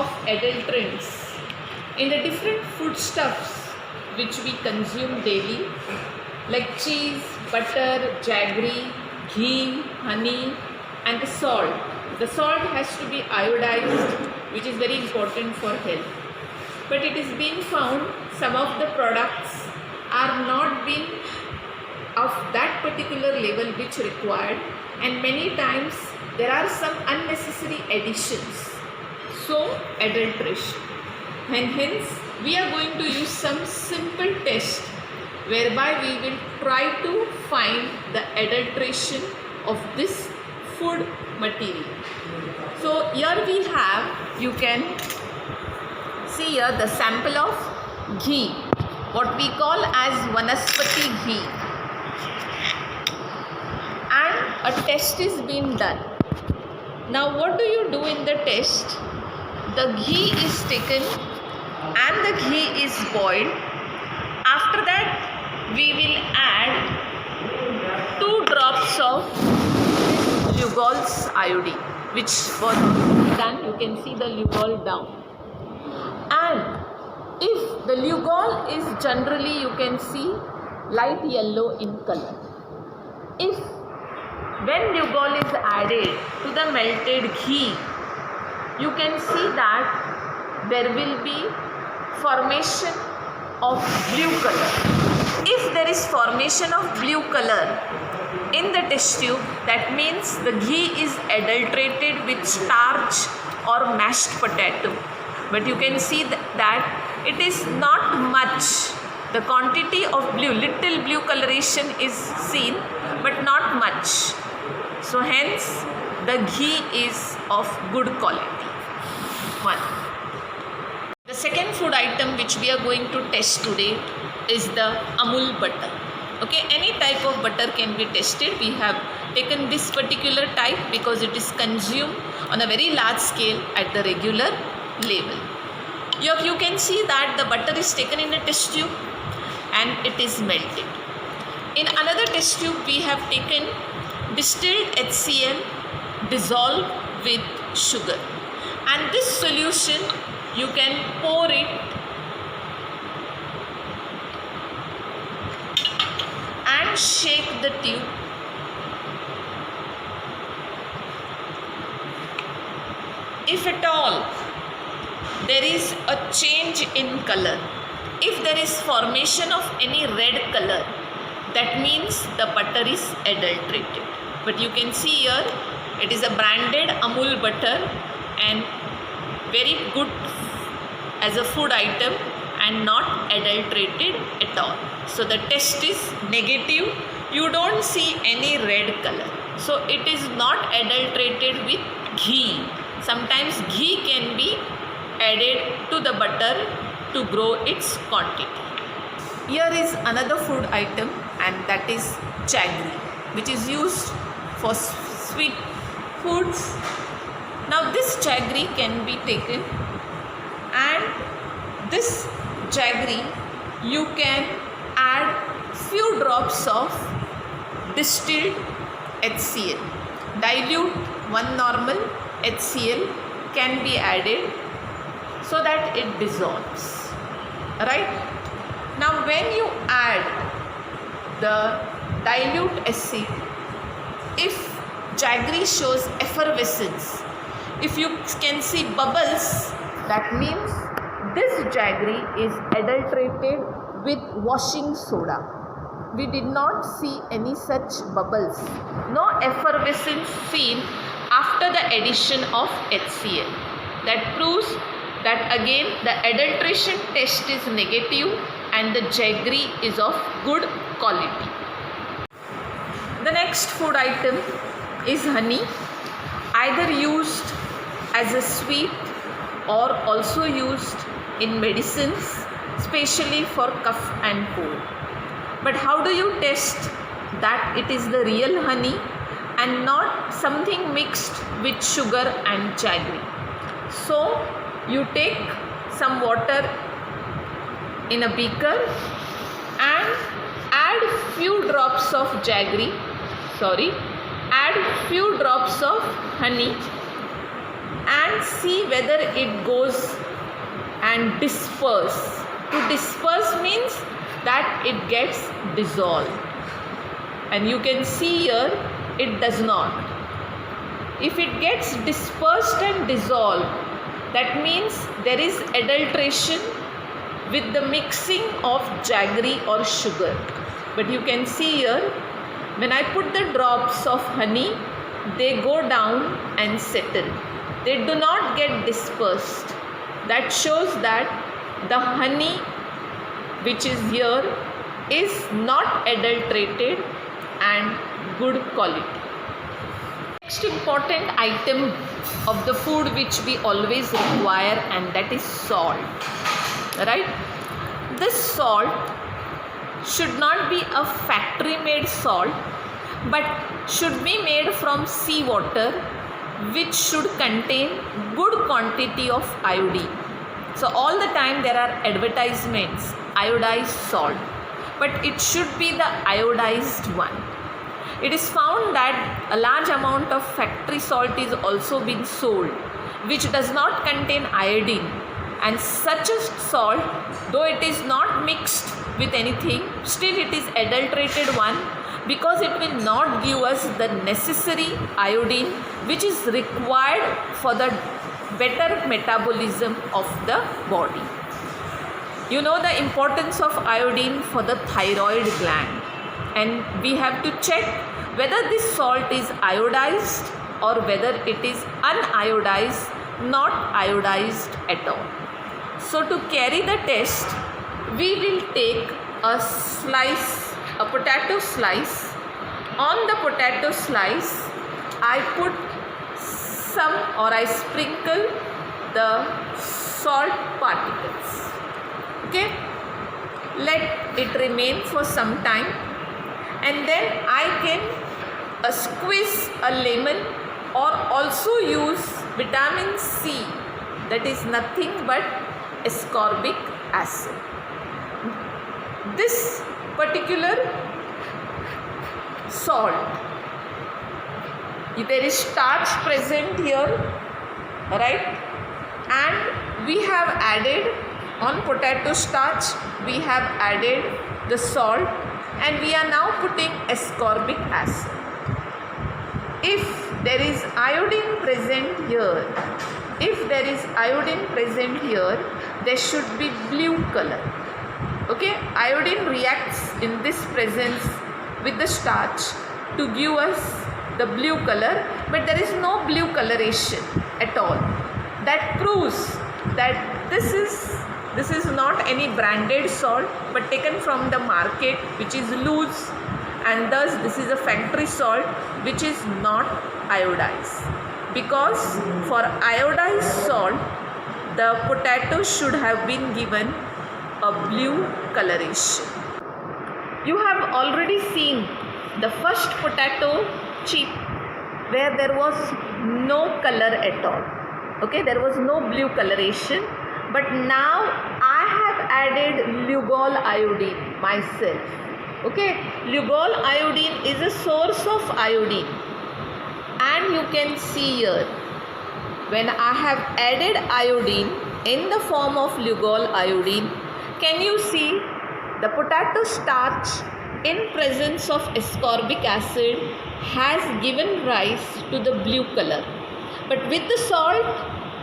of adulterants in the different foodstuffs which we consume daily, like cheese, butter, jaggery, ghee, honey, and the salt. The salt has to be iodized, which is very important for health. But it is being found some of the products are not being of that particular level which required, and many times there are some unnecessary additions, so adulteration. And hence we are going to use some simple test whereby we will try to find the adulteration of this food material. So here we have, you can see here the sample of ghee, what we call as Vanaspati ghee, and a test is being done. Now what do you do in the test? The ghee is taken and the ghee is boiled. After that we will add 2 drops of Lugol's iodine, which was done. You can see the Lugol down. And if the Lugol is generally, you can see light yellow in color. If when Lugol is added to the melted ghee, you can see that there will be formation of blue color. If there is formation of blue color in the test tube, that means the ghee is adulterated with starch or mashed potato. But you can see that it is not much. The quantity of blue, little blue coloration is seen, but not much. So hence the ghee is of good quality. 1. The second food item which we are going to test today is the Amul butter. Okay, any type of butter can be tested. We have taken this particular type because it is consumed on a very large scale at the regular level. Here you can see that the butter is taken in a test tube and it is melted. In another test tube we have taken distilled HCl dissolved with sugar, and this solution you can pour it and shake the tube. If at all there is a change in color, if there is formation of any red color, that means the butter is adulterated. But you can see here it is a branded Amul butter and very good as a food item and not adulterated at all. So the test is negative. You don't see any red color. So it is not adulterated with ghee. Sometimes ghee can be added to the butter to grow its quantity. Here is another food item, and that is jaggery, which is used for sweet foods. Now this jaggery can be taken, and this jaggery you can add few drops of distilled HCl. Dilute 1 normal HCl can be added so that it dissolves. Right? Now when you add the dilute acid, if jaggery shows effervescence, if you can see bubbles, that means this jaggery is adulterated with washing soda. We did not see any such bubbles, no effervescence seen after the addition of HCl. That proves that again the adulteration test is negative and the jaggery is of good quality. The next food item is honey, either used as a sweet or also used in medicines, especially for cough and cold. But how do you test that it is the real honey and not something mixed with sugar and jaggery? So you take some water in a beaker and add few drops of add few drops of honey and see whether it goes and disperse. To disperse means that it gets dissolved, and you can see here it does not. If it gets dispersed and dissolved, that means there is adulteration with the mixing of jaggery or sugar. But you can see here, when I put the drops of honey, they go down and settle. They do not get dispersed. That shows that the honey which is here is not adulterated and good quality. Next important item of the food which we always require, and that is salt. Right? This salt should not be a factory made salt, but should be made from seawater, which should contain good quantity of iodine. So all the time there are advertisements, iodized salt, but it should be the iodized one. It is found that a large amount of factory salt is also being sold, which does not contain iodine, and such a salt, though it is not mixed with anything, still it is adulterated one, because it will not give us the necessary iodine which is required for the better metabolism of the body. You know the importance of iodine for the thyroid gland, and we have to check whether this salt is iodized or whether it is uniodized, not iodized at all. So to carry the test, we will take a slice, a potato slice. On the potato slice, I put some, or I sprinkle the salt particles. Okay, let it remain for some time, and then I can squeeze a lemon, or also use vitamin C, that is nothing but ascorbic acid. This particular salt, there is starch present here, right? And we have added, on potato starch we have added the salt, and we are now putting ascorbic acid. If there is iodine present here, there should be blue color. Okay, iodine reacts in this presence with the starch to give us the blue color, but there is no blue coloration at all. That proves that this is not any branded salt, but taken from the market, which is loose, and thus this is a factory salt which is not iodized. Because for iodized salt, the potato should have been given a blue coloration. You have already seen the first potato chip where there was no color at all. Okay, there was no blue coloration, but now I have added Lugol iodine myself. Okay, Lugol iodine is a source of iodine, and you can see here, when I have added iodine in the form of Lugol iodine, can you see the potato starch in presence of ascorbic acid has given rise to the blue color, but with the salt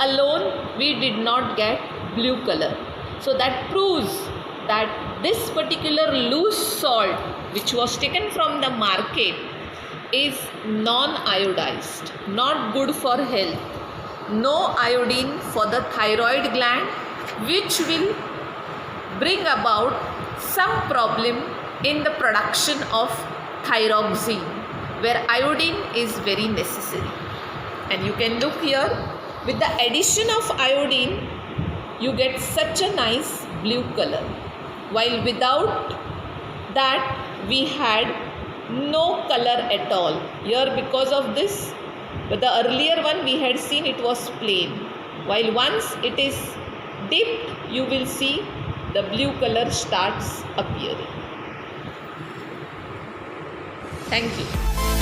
alone we did not get blue color. So that proves that this particular loose salt which was taken from the market is non-iodized, not good for health, no iodine for the thyroid gland, which will bring about some problem in the production of thyroxine, where iodine is very necessary. And you can look here, with the addition of iodine you get such a nice blue color, while without that we had no color at all. Here, because of this, but the earlier one we had seen it was plain, while once it is dipped you will see the blue color starts appearing. Thank you.